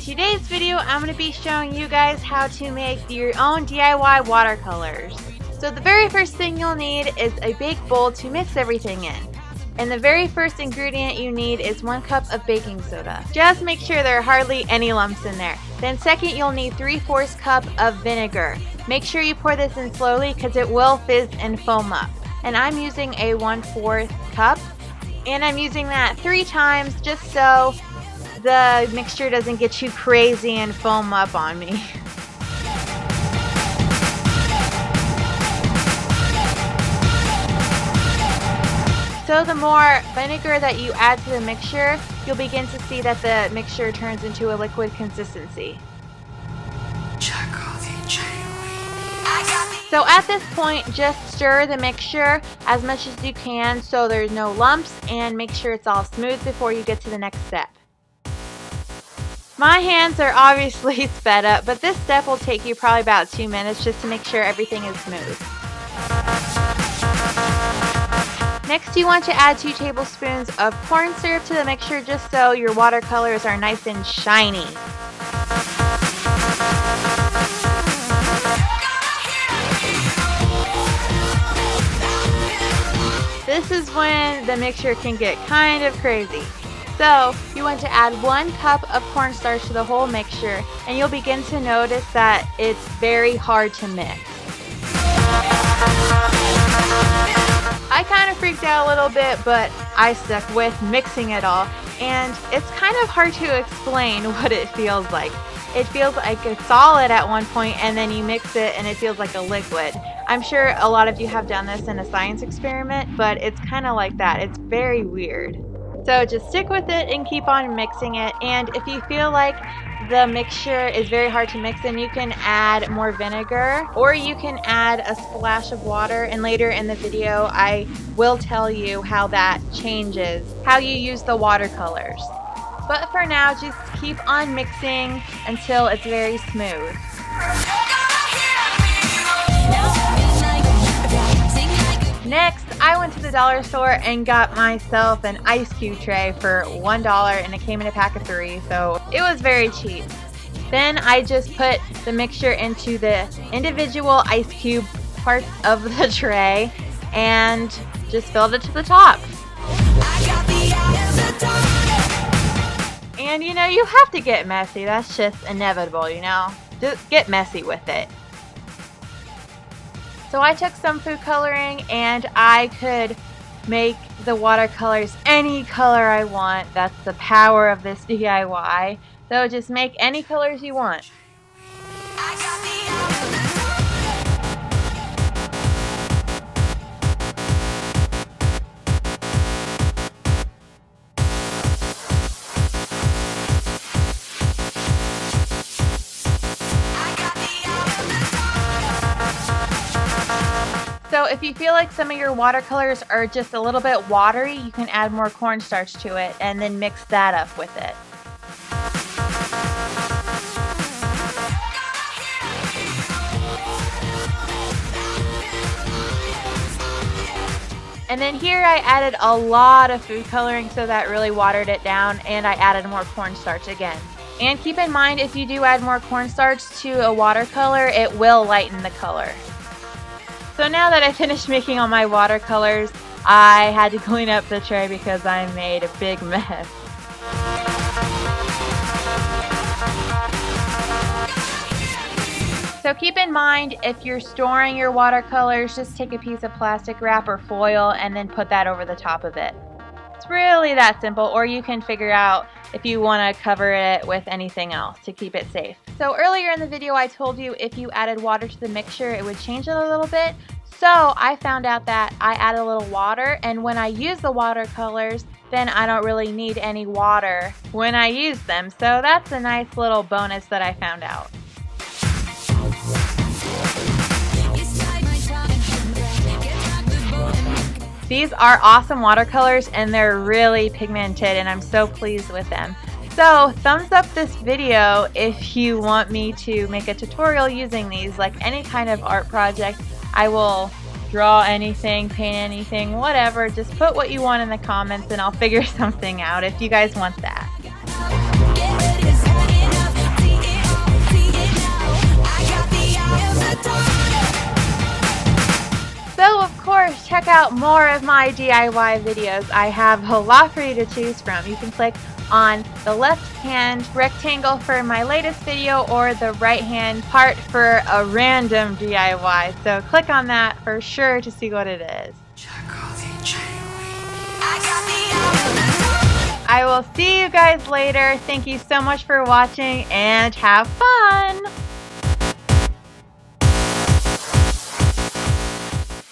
today's video, I'm going to be showing you guys how to make your own DIY watercolors. So the very first thing you'll need is a big bowl to mix everything in. And the very first ingredient you need is 1 cup of baking soda. Just make sure there are hardly any lumps in there. Then second, you'll need 3/4 cup of vinegar. Make sure you pour this in slowly because it will fizz and foam up. And I'm using a 1/4 cup. And I'm using that 3 times just so the mixture doesn't get too crazy and foam up on me. So the more vinegar that you add to the mixture, you'll begin to see that the mixture turns into a liquid consistency. So at this point, just stir the mixture as much as you can so there's no lumps, and make sure it's all smooth before you get to the next step. My hands are obviously sped up, but this step will take you probably about 2 minutes just to make sure everything is smooth. Next, you want to add 2 tablespoons of corn syrup to the mixture just so your watercolors are nice and shiny. This is when the mixture can get kind of crazy. So you want to add 1 cup of cornstarch to the whole mixture, and you'll begin to notice that it's very hard to mix. I kind of freaked out a little bit, but I stuck with mixing it all, and it's kind of hard to explain what it feels like. It feels like a solid at one point, and then you mix it and it feels like a liquid. I'm sure a lot of you have done this in a science experiment, but it's kind of like that. It's very weird. So just stick with it and keep on mixing it, and if you feel like the mixture is very hard to mix, then you can add more vinegar, or you can add a splash of water, and later in the video I will tell you how that changes how you use the watercolors. But for now, just keep on mixing until it's very smooth. Next, I went to the dollar store and got myself an ice cube tray for $1, and it came in a pack of 3, so it was very cheap. Then I just put the mixture into the individual ice cube parts of the tray and just filled it to the top. And you know, you have to get messy. That's just inevitable, you know. Just get messy with it. So I took some food coloring, and I could make the watercolors any color I want. That's the power of this DIY. So just make any colors you want. So if you feel like some of your watercolors are just a little bit watery, you can add more cornstarch to it and then mix that up with it. And then here I added a lot of food coloring, so that really watered it down, and I added more cornstarch again. And keep in mind, if you do add more cornstarch to a watercolor, it will lighten the color. So now that I finished making all my watercolors, I had to clean up the tray because I made a big mess. So keep in mind, if you're storing your watercolors, just take a piece of plastic wrap or foil and then put that over the top of it. It's really that simple, or you can figure out if you want to cover it with anything else to keep it safe. So earlier in the video I told you if you added water to the mixture it would change it a little bit. So I found out that I add a little water, and when I use the watercolors, then I don't really need any water when I use them. So that's a nice little bonus that I found out. These are awesome watercolors, and they're really pigmented, and I'm so pleased with them. So thumbs up this video if you want me to make a tutorial using these. Like any kind of art project, I will draw anything, paint anything, whatever. Just put what you want in the comments and I'll figure something out if you guys want that. So of course, check out more of my DIY videos. I have a lot for you to choose from. You can click on the left hand rectangle for my latest video or the right hand part for a random DIY. So click on that for sure to see what it is. I will see you guys later. Thank you so much for watching and have fun!